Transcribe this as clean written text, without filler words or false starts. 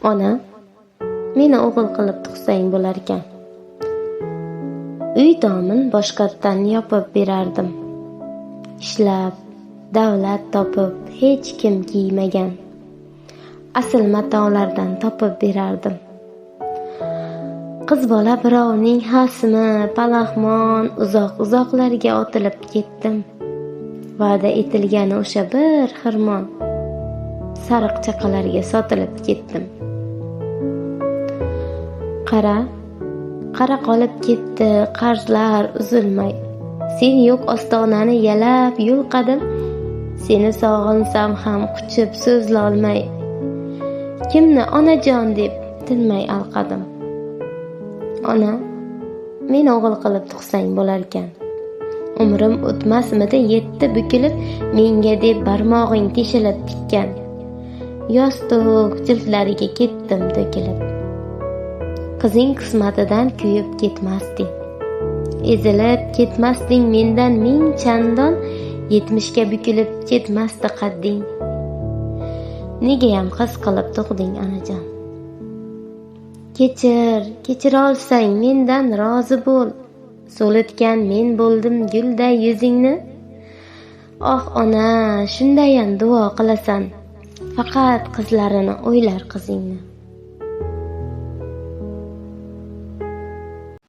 Ona, meni o'g'il qilib tug'sang bo'larkan. Uy tomin boshqatdan yopib berardim. Ishlab, davlat topib hech kim kiymagan asl matolardan topib berardim. Qiz bola birovning hasmi, palaxmon uzoq-uzoqlarga otilib ketdim. Va'da etilgan o'sha bir xirmon sariq chaqalarga sotilib ketdim. Qara qolib ketdi qarzlar uzilmay. Sen yo'q ostonani yalab yulqadim. Seni sog'insam ham quchib so'zlolmay. Kimni onajon deb tinmay alqadim. Ona, meni o'g'il qilib tug'sang bo'larkan. Umrim o'tmasmidi yetti bukilib, menga deb barmog'ing teshilib tikkan. Yostiq jildlariga ketdim to'kilib. Qizing qismatidan kuyib ketmasding. Ezilib ketmasding mendan ming chandon, 70ga bukilib ketmasdi qadding. Negayam qiz qilib tug'ding onajon? Kechir olsang mendan rozi bo'l. So'litgan men bo'ldim gulday yuzingni. Oh ona, shundayam duo qilasan. Faqat qizlarini o'ylar qizingni.